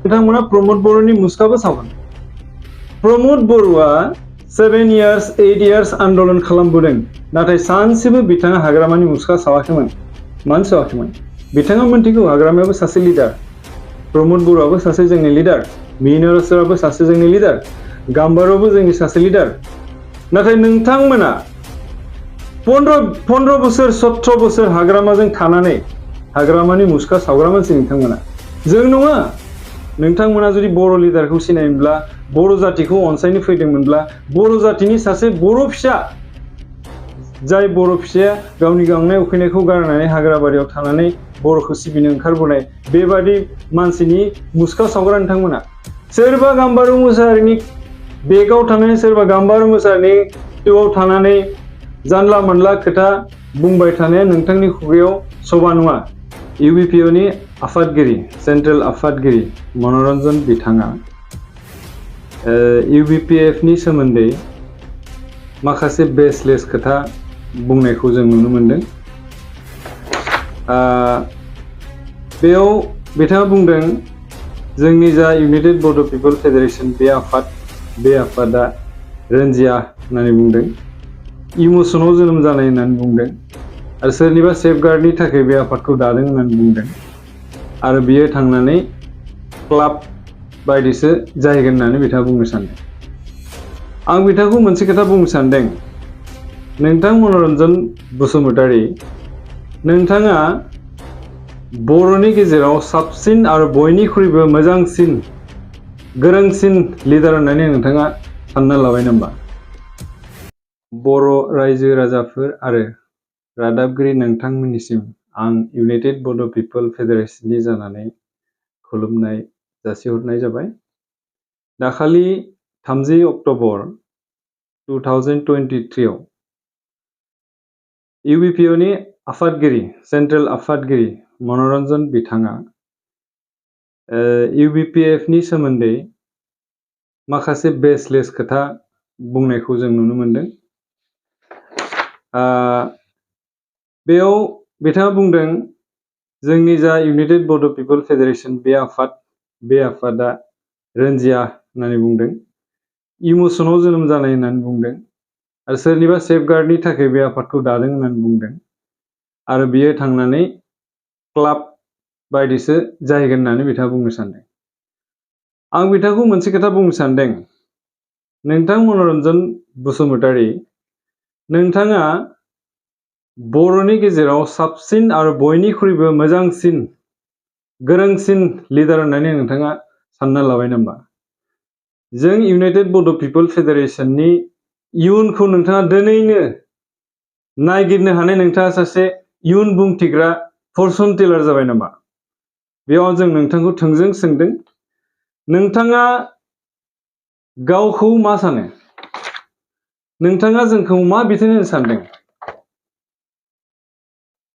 बिथांमोना प्रमोद बर'नि मुसुखाबो सावगोन। प्रमोद बर'आ 7 years 8 years आन्दोलन खालामबोदों, नाथाय सानसेबो बिथाङा हाग्रामानि मुसुखा सावाखैमोन। मानो सावाखैमोन? बिथाङा मोनथिगौ हाग्रामायाबो सासे लिडार, प्रमोद बर'आबो सासे जोंनि लिडार, मिनारसराबो सासे जोंनि लिडार, गाम्बाराबो जोंनि सासे लिडार। नाथाय नोंथांमोना 15 बोसोर 17 बोसोर हाग्रामाजों थानानै हाग्रामानि मुसुखा सावग्रा मानसि नोंथांमोना। जों नङा। नोंथांमोना जुदि बर' लिडारखौ सिनायोमोनब्ला, बर' जातिखौ अनसायनो फैदोंमोनब्ला, बर' जातिनि सासे बर' फिसा, जाय बर' फिसाया गावनि गांनाय उखैनायखौ गारनानै हाग्राबारियाव थानानै बर'खौ सिबिनो ओंखारबोनाय, बेबादि मानसिनि मुसुखा सावग्रा नोंथांमोना। सोरबा गाम्बारु मोसाहारिनि बेगाव थानानै, सोरबा गाम्बारु मोसाहारिनि टुआव थानानै जानला मोनला खोथा बुंबाय थानाया नोंथांनि खुगायाव सभा नङा। इउबिपिअनि आफादगिरि, सेन्ट्रेल आफादगिरि मनरन्जन बिथाङा इउबिपिएफनि सोमोन्दै माखासे बेसलेस खोथा बुंनायखौ जों नुनो मोनदों। बेयाव बिथाङा बुंदों, जोंनि जा इउनाइटेड बड' पिपल फेडारेशन बे आफादा रन्जिया होननानै बुंदों, इमसनाव जोनोम जानाय होननानै बुंदों, आरो सोरनिबा सेफगार्डनि थाखाय बे आफादखौ दादों होननानै बुंदों, आरो बियो थांनानै क्लाब बायदिसो जाहैगोन होननानै बिथाङा बुंनो सानदों। आं बिथांखौ मोनसे खोथा बुंनो सानदों, नोंथां मनरन्जन बसुमतारी, नोंथाङा बर'नि गेजेराव साबसिन आरो बयनिख्रुइबो मोजांसिन गोरोंसिन लिडार होननानै नोंथाङा सानना लाबाय नामा? बर' रायजो राजाफोर आरो रादाबगिरि नोंथांमोननिसिम आं इउनाइटेड बड' पिपल फेडारेशननि जानानै खुलुमनाय जासिहरनाय जाबाय। दाखालि 30 अक्ट'बर 2023 आव इउबिपिअनि आफादगिरि, सेन्ट्रेल आफादगिरि मनरन्जन बिथाङा इउबिपिएफनि सोमोन्दै माखासे बेसलेस खोथा बुंनायखौ जों नुनो मोनदों। बेयाव बिथाङा बुंदों, जोंनि जा इउनाइटेड बड' पिपल फेडारेशन बे आफादा रन्जिया होननानै बुंदों, इमसनाव जोनोम जानाय होननानै बुंदों, आरो सोरनिबा सेफगार्डनि थाखाय बे आफादखौ दादों होननानै बुंदों, आरो बियो थांनानै क्लाब बायदिसो जाहैगोन होननानै बिथाङा बुंनो सानदों। आं बिथांखौ मोनसे खोथा बुंनो सानदों, नोंथां मनरन्जन बसुमतारी, नोंथाङा बर'नि गेजेराव साबसिन आरो बयनिख्रुइबो मोजांसिन गोरोंसिन लिडार होननानै नोंथाङा सानना लाबाय नामा? जों इउनाइटेड बड' पिपल फेडारेशननि इयुनखौ नोंथाङा दिनैनो नायगिरनो हानाय नोंथाङा सासे इयुन बुंथिग्रा फरचुन टेलार जाबाय नामा? बेयाव जों नोंथांखौ थोंजों सोंदों, नोंथाङा गावखौ मा सानो? नोंथाङा जोंखौ मा बिथोन होनो सानदों?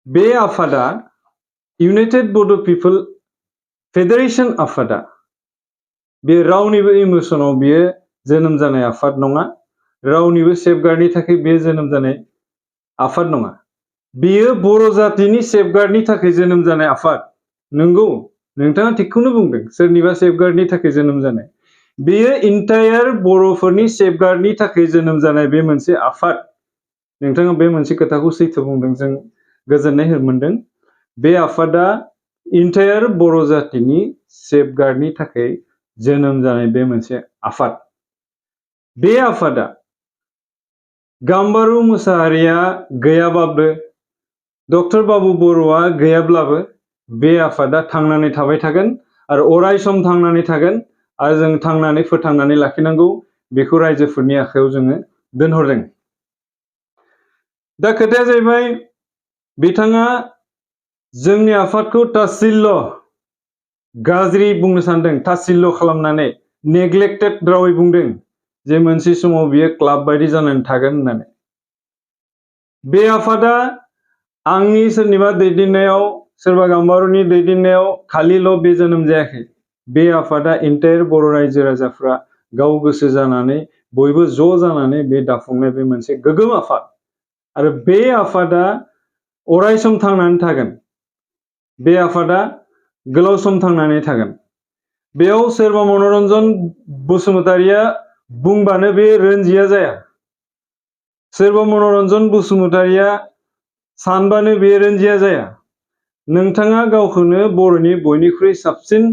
बे आफादा, इउनाइटेड बड' पिपल फेडारेशन आफादा, बे रावनिबो इमोसनाव बियो जोनोम जानाय आफाद नङा, रावनिबो सेफगार्डनि थाखाय बे जोनोम जानाय आफाद नङा। बेयो बर' जातिनि सेफगार्डनि थाखाय जोनोम जानाय आफाद। नंगौ, नोंथाङा थिगखौनो बुंदों, सोरनिबा सेफगार्डनि थाखाय जोनोम जानाय। बेयो इन्टायार बर'फोरनि सेफगार्डनि थाखाय जोनोम जानाय बे मोनसे आफाद। नोंथाङा बे मोनसे खोथाखौ सैथो बुंदों, जों गोजोननाय मोनदों। बे आफादा इन्टायार बर' जातिनि सेफगार्डनि थाखाय जोनोम जानाय बे मोनसे आफाद। बे आफादा गाम्बारु मोसाहारिया गैयाबाबो, डक्टर बाबु बर'आ गैयाब्लाबो, बे आफादा थांनानै थाबाय थागोन आरो अराय सम थांनानै थागोन, आरो जों थांनानै फोथांनानै लाखिनांगौ, बेखौ रायजोफोरनि आखायाव जोङो दोनहरदों। दा खोथाया जाहैबाय, बिथाङा जोंनि आफादखौ तासिल्य गाज्रि बुंनो सानदों, तासिल्य खालामनानै नेग्लेक्टेड रावै बुंदों जे मोनसे समाव बियो क्लाब बायदि जानानै थागोन होननानै। बे आफादा आंनि सोरनिबा दैदेननायाव, सोरबा गाम्बारुनि दैदेननायाव खालिल' बे जोनोम जायाखै। बे आफादा इन्टायार बर' रायजो राजाफ्रा गाव गोसो जानानै बयबो ज' जानानै बे दाफुंनाय बे मोनसे गोग्गोम आफाद, आरो बे आफादा अराय सम थांनानै थागोन। बे आफादा गोलाव सम थांनानै थागोन। बेयाव सोरबा मनरन्जन बसुमतारिया बुंबानो बे रन्जिया जाया। सोरबा मनरन्जन बसुमतारिया सानबानो बे रन्जिया जाया। नोंथाङा गावखौनो बर'नि बयनिख्रुइ साबसिन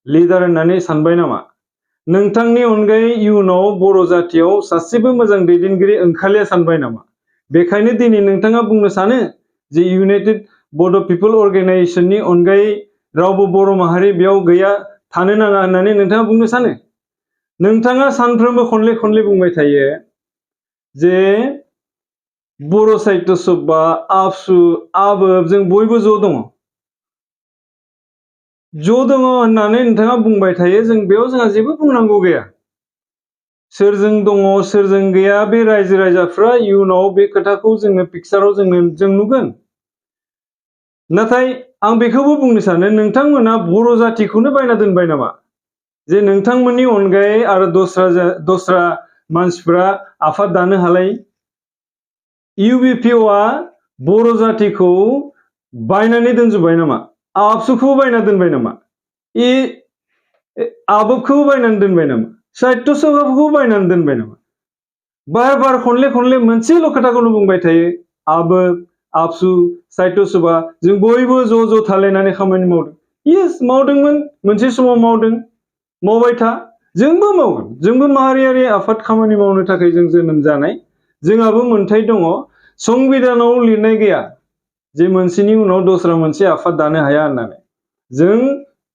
लिडार होननानै सानबाय नामा? नोंथांनि अनगायै इयुनाव बर' जातियाव सासेबो मोजां दैदेनगिरि ओंखारलिया सानबाय नामा? बेखायनो दिनै नोंथाङा बुंनो सानो जे इउनाइटेड बड' पिपल अर्गेनाइजेशननि अनगायै रावबो बर' माहारि बेयाव गैया, थानो नाङा होननानै नोंथाङा बुंनो सानो? नोंथाङा सानफ्रोमबो खनले खनले बुंबाय थायो जे बर' साहित्य सभा, आबसु, आबोफ जों बयबो ज' दङ। ज' दङ होननानै नोंथाङा बुंबाय थायो, जों बेयाव जोंहा जेबो बुंनांगौ गैया। सोरजों दङ सोरजों गैया बे रायजो राजाफ्रा इयुनाव बे खोथाखौ जोङो पिक्साराव जों नुगोन। नाथाय आं बेखौबो बुंनो सानो, नोंथांमोना बर' जातिखौनो बायना दोनबाय नामा? जे नोंथांमोननि अनगायै आरो दस्रा मानसिफ्रा आफाद दानो हालाय। इउबिपिअआ बर' जातिखौ बायनानै दोनजोब्बाय नामा? आबसुखौ बायना दोनबाय नामा? आबोफखौ बायनानै दोनबाय नामा? साहित्य सभाखौ बायनानै दोनबाय नामा? बार बार खनले खनले मोनसेल' खोथाखौनो बुंबाय थायो, आबोफ, आबसु, साहित्य सभा जों बयबो ज' ज' थालायनानै खामानि मावदों। येस, मावदोंमोन, मोनसे समाव मावदों, मावबाय था, जोंबो मावगोन। जोंबो माहारियारि आफाद खामानि मावनो थाखाय जों जोनोम जानाय, जोंहाबो मोन्थाय दङ। संबिधानाव लिरनाय गैया जे मोनसेनि उनाव दस्रा मोनसे आफाद दानो हाया होननानै। जों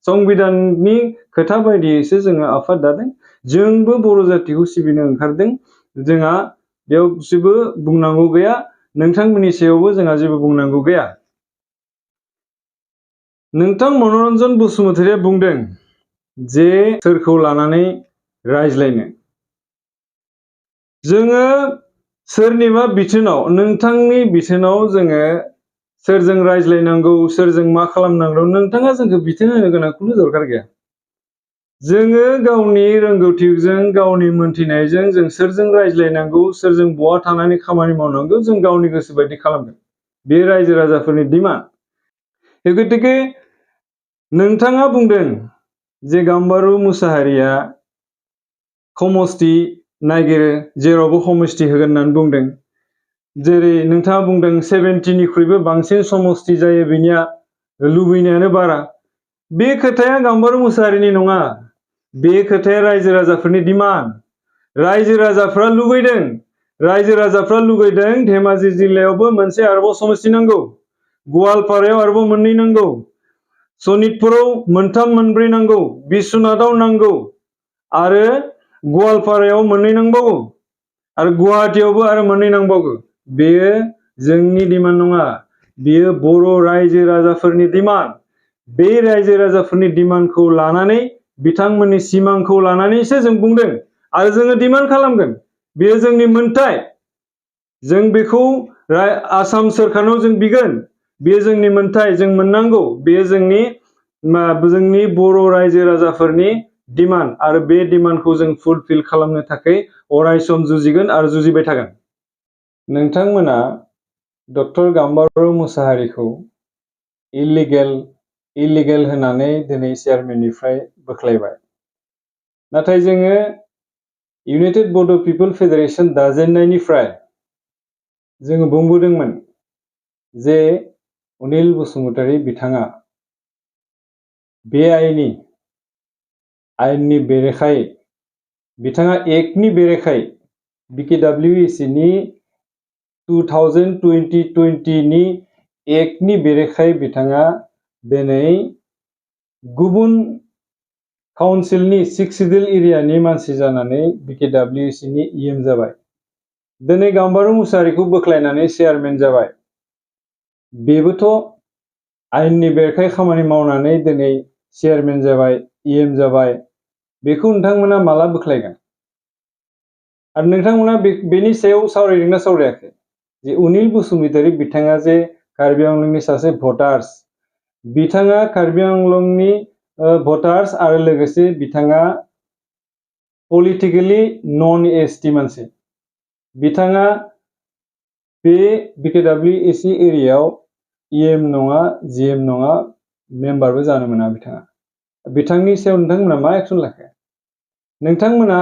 संबिधाननि खोथा बायदियैसो जोङो आफाद दादों। जोंबो बर' जातिखौ सिबिनो ओंखारदों। जोंहा बेयाव जेबो बुंनांगौ गैया, नोंथांमोननि सायावबो जोंहा जेबो बुंनांगौ गैया। नोंथां मनरन्जन बसुमतारिया बुंदों जे सोरखौ लानानै रायज्लायनो। जोङो सोरनिबा बिथोनाव, नोंथांनि बिथोनाव जोङो सोरजों रायज्लायनांगौ, सोरजों मा खालामनांगौ, नोंथाङा जोंखौ बिथोन होनो गोनांखौनो दरकार गैया। जोङो गावनि रोंगौथिजों, गावनि मोनथिनायजों जों सोरजों रायज्लायनांगौ, सोरजों बहा थानानै खामानि मावनांगौ, जों गावनि गोसो बायदि खालामगोन। बे रायजो राजाफोरनि डिमान्ड। गतिके नोंथाङा बुंदों जे गाम्बारु मुसाहारिया समष्टि नागिरो, जेरावबो समष्टि होगोन होननानै बुंदों। जेरै नोंथाङा बुंदों 70निख्रुइबो बांसिन समष्टि जायो बिनिया, लुबैनायानो बारा। बे खोथाया गाम्बारु मुसाहारिनि नङा, बे खोथाया रायजो राजाफोरनि डिमान्ड। रायजो राजाफ्रा लुबैदों, रायजो राजाफ्रा लुबैदों धेमाजि जिल्लायावबो मोनसे आरोबाव समष्टि नांगौ, गवालपारायाव आरोबाव मोननै नांगौ, सनितपुराव मोनथाम मोनब्रै नांगौ, बिश्वनाथाव नांगौ, आरो गवालपारायाव मोननै नांबावगौ, आरो गुवाहाटीयावबो आरो मोननै नांबावगौ। बेयो जोंनि डिमान्ड नङा, बेयो बर' रायजो राजाफोरनि डिमान्ड। बे रायजो राजाफोरनि डिमान्डखौ लानानै, बिथांमोननि सिमांखौ लानानैसो जों बुंदों आरो जोङो डिमान्ड खालामगोन। बेयो जोंनि मोन्थाय, जों बेखौ आसाम सोरखारनाव जों बिगोन। बेयो जोंनि मोन्थाय, जों मोननांगौ। बेयो जोंनि बर' रायजो राजाफोरनि डिमान्ड, आरो बे डिमान्डखौ जों फुलफिल खालामनो थाखाय अरायसम जुजिगोन आरो जुजिबाय थागोन। नोंथांमोना डक्टर गाम्बारु मुसाहारिखौ इलिगेल होननानै दिनै चेयारमेननिफ्राय बोख्लायबाय। नाथाय जोङो इउनाइटेड बड' पिपल फेडारेशन दाजेननायनिफ्राय जोङो बुंबोदोंमोन जे अनिल बसुमतारी बिथाङा बे आयेननि बेरेखायै, बिथाङा एक्टनि बेरेखायै, BKWECनि 2020 एक्टनि बेरेखायै बिथाङा दिनै गुबुन काउन्सिलनि 6 सिडिउल एरियानि मानसि जानानै BKWECनि EM जाबाय। दिनै गाम्बारु मुसाहारिखौ बोख्लायनानै चेयारमेन जाबाय। बेबोथ' आयेननि बेरेखायै खामानि मावनानै दिनै चेयारमेन जाबाय, EM जाबाय। बेखौ नोंथांमोना माला बोख्लायगोन? आरो नोंथांमोना बेनि सायाव सावरायदोंना सावरायाखै जे अनिल बसुमतारी बिथाङा जे कार्बि आंलंनि सासे भटार्स, बिथाङा कार्बि आंलंनि भटार्स, आरो लोगोसे बिथाङा पलिटिकेलि नन एसटि मानसि। बिथाङा बे BKWEC एरियायाव EM नङा, GM नङा, मेम्बारबो जानो मोना बिथाङा। बिथांनि सायाव नोंथांमोना मा एक्सन लाखो? नोंथांमोना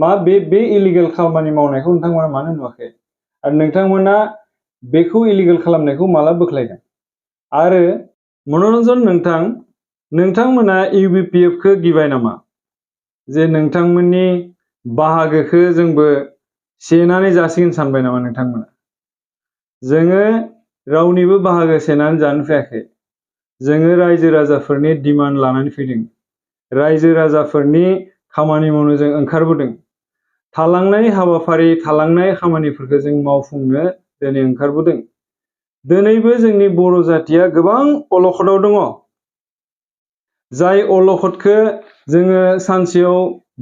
मा बे इलिगेल खामानि मावनायखौ नोंथांमोना मानो नुवाखै? आरो नोंथांमोना बेखौ इलिगेल खालामनायखौ माला बोख्लायगोन? आरो मनरन्जन नोंथांमोना इउबिपिएफखौ गिबाय नामा? जे नोंथांमोननि बाहागोखौ जोंबो सेनानै जासिगोन सानबाय नामा नोंथांमोना? जोङो रावनिबो बाहागो सेनानै जानो फैयाखै। जोङो रायजो राजाफोरनि डिमान्ड लानानै फैदों। रायजो राजाफोरनि खामानि मावनो जों ओंखारबोदों। थालांनाय हाबाफारि, थालांनाय खामानिफोरखौ जों मावफुंनो दिनै ओंखारबोदों। दिनैबो जोंनि बर' जातिया गोबां अलखदाव दङ। जाय अलखदखौ जोङो सानसेयाव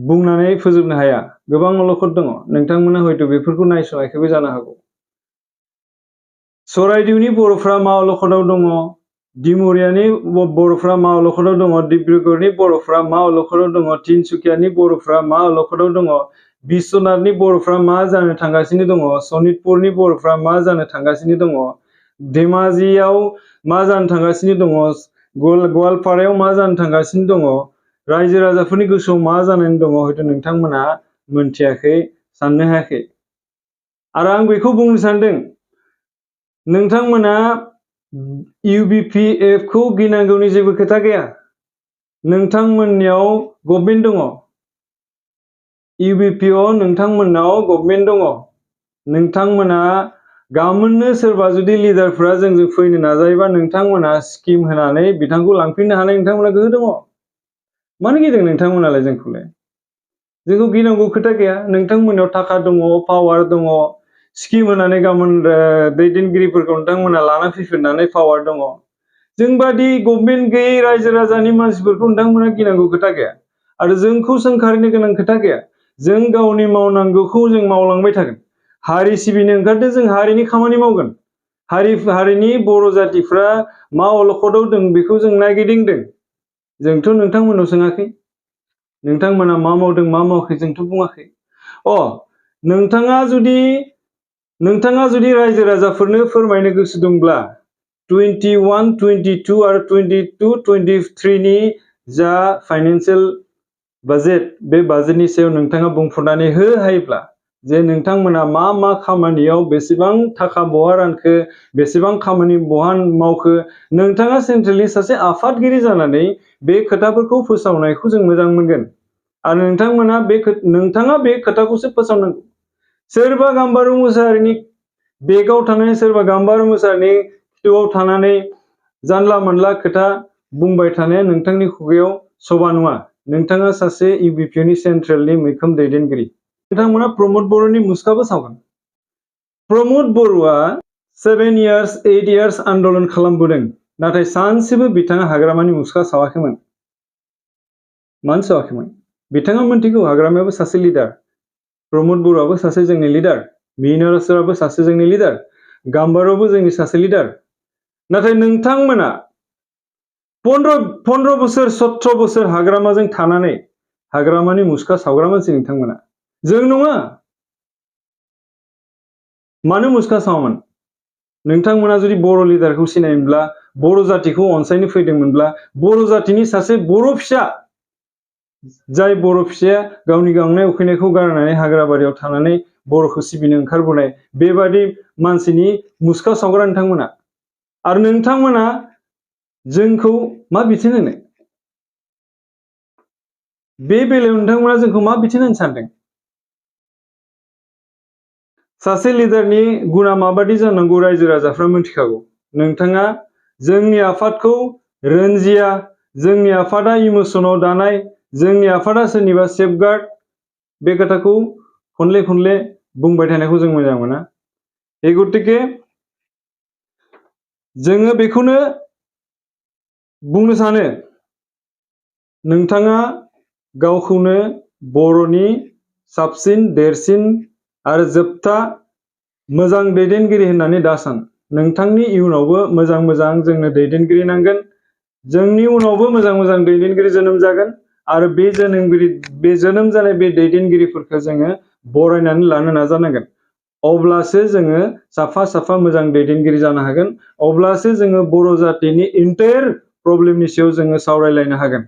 बुंनानै फोजोबनो हाया। गोबां अलखद दङ। नोंथांमोना हयथ' बेफोरखौ नायस'नाखैबो जानो हागौ। सराइदेउनि बर'फ्रा मा अलखदाव दङ? डिमरियानि बर'फ्रा मा अलखदाव दङ? डिब्रुगड़नि बर'फ्रा मा अलखदाव दङ? तिनसुकियानि बर'फ्रा मा अलखदाव दङ? बिश्वनाथनि बर'फ्रा मा जानो थांगासिनो दङ? सनितपुरनि बर'फ्रा मा जानो थांगासिनो दङ? धेमाजियाव मा जानो थांगासिनो दङ? गवालपारायाव मा जानो थांगासिनो दङ? रायजो राजाफोरनि गोसोआव मा जानानै दङ? हयथ' नोंथांमोना मोनथियाखै, साननो हायाखै। आरो आं बेखौ बुंनो सानदों, नोंथांमोना इउबिपिएफखौ गिनांगौनि जेबो खोथा गैया। नोंथांमोननियाव गभर्नमेन्ट दङ। इउबिपिआव नोंथांमोननाव गभर्नमेन्ट दङ। नोंथांमोना गाबोननो सोरबा जुदि लिडारफ्रा जोंजों फैनो नाजायोबा नोंथांमोना स्किम होनानै बिथांखौ लांफिननो हानाय नोंथांमोना गोहो दङ। मानो गिदों नोंथांमोनालाय जोंखौलाय? जोंखौ गिनांगौ खोथा गैया। नोंथांमोननाव थाखा दङ, पावार दङ। स्किम होनानै गाबोन दैदेनगिरिफोरखौ नोंथांमोना लाना फैफिननानै पावार दङ। जोंबादि गभर्नमेन्ट गैयै रायजो राजानि मानसिफोरखौ नोंथांमोना गिनांगौ खोथा गैया। आरो जोंखौ सोंखारिनो गोनां खोथा गैया। जों गावनि मावनांगौखौ जों मावलांबाय थागोन। हारि सिबिनो ओंखारदों, जों हारिनि खामानि मावगोन। हारिनि बर' जातिफ्रा मा अलखदाव दं बेखौ जों नायगिदिंदों। जोंथ' नोंथांमोनाव सोङाखै। नोंथांमोना मा मावदों मा मावाखै जोंथ' बुङाखै। नोंथाङा जुदि रायजो राजाफोरनो फोरमायनो गोसो दंब्ला 21, 22 आरो 22, 23 जा फाइनान्सियेल बाजेट, बे बाजेटनि सायाव नोंथाङा बुंफोरनानै हायोब्ला जे नोंथांमोना मा मा खामानियाव बेसेबां थाखा बहा रानखो, बेसेबां खामानि बहा मावखो, नोंथाङा सेन्ट्रेलनि सासे आफादगिरि जानानै बे खोथाफोरखौ फोसावनायखौ जों मोजां मोनगोन। आरो नोंथाङा बे खोथाखौसो फोसावनांगौ। सोरबा गाम्बारु मोसाहारिनि बेगाव थानानै, सोरबा गाम्बारु मोसाहारिनि खिथुआव थानानै जानला मोनला खोथा बुंबाय थानाया नोंथांनि खुगायाव शोभा नङा। नोंथाङा सासे इउबिपिनि सेन्ट्रेलनि मैखोम दैदेनगिरि। नोंथांमोना प्रमद बर'नि मुसुखाबो सावगोन। प्रमद बर'आ 7 years, 8 years आन्दलन खालामबोदों। नाथाय सानसेबो बिथाङा हाग्रामानि मुसुखा सावाखैमोन। मानो सावाखैमोन? बिथाङा मोनथिगौ हाग्रामायाबो सासे लिडार। प्रमद बर'आबो सासे जोंनि लिडार। मिनारासराबो सासे जोंनि लिडार। गाम्बारावबो जोंनि सासे लिडार। नाथाय नोंथांमोना 15 बोसोर 17 बोसोर हाग्रामाजों थानानै हाग्रामानि मुसुखा सावग्रा मानसि नोंथांमोना। जों नङा। मानो मुसुखा सावामोन? नोंथांमोना जुदि बर' लिडारखौ सिनायोमोनब्ला, बर' जातिखौ अनसायनो फैदोंमोनब्ला, बर' जातिनि सासे बर' फिसा, जाय बर' फिसाया गावनि गांनाय उखैनायखौ गारनानै हाग्राबारियाव थानानै बर'खौ सिबिनो ओंखारबोनाय, बेबादि मानसिनि मुसुखा सावग्रा नोंथांमोना। आरो नोंथांमोना जोंखौ मा बिथोन होनो? बे बेलायाव नोंथांमोना जोंखौ मा बिथोन होनो सानदों? सासे लिडारनि गुना माबादि जानांगौ रायजो राजाफ्रा मिथिखागौ। नोंथाङा जोंनि आफादखौ रनजिया, जोंनि आफादा इमोसनाव दानाय, जोंनि आफादा सोरनिबा सेफगार्ड, बे खोथाखौ खनले खनले बुंबाय थानायखौ जों मोजां मोना। गतिके जोङो बेखौनो बुंनो सानो, नोंथाङा गावखौनो बर'नि साबसिन, देरसिन आरो जोबथा मोजां दैदेनगिरि होननानै दासान। नोंथांनि इयुनावबो मोजां मोजां जोंनो दैदेनगिरि नांगोन। जोंनि उनावबो मोजां मोजां दैदेनगिरि जोनोम जागोन। आरो बे जोनोम जानाय बे दैदेनगिरिफोरखौ जोङो बरायनानै लानो नाजानांगोन। अब्लासो जोङो साफा साफा मोजां दैदेनगिरि जानो हागोन। अब्लासो जोङो बर' जातिनि इन्टायार प्रब्लेमनि सायाव जोङो सावरायलायनो हागोन।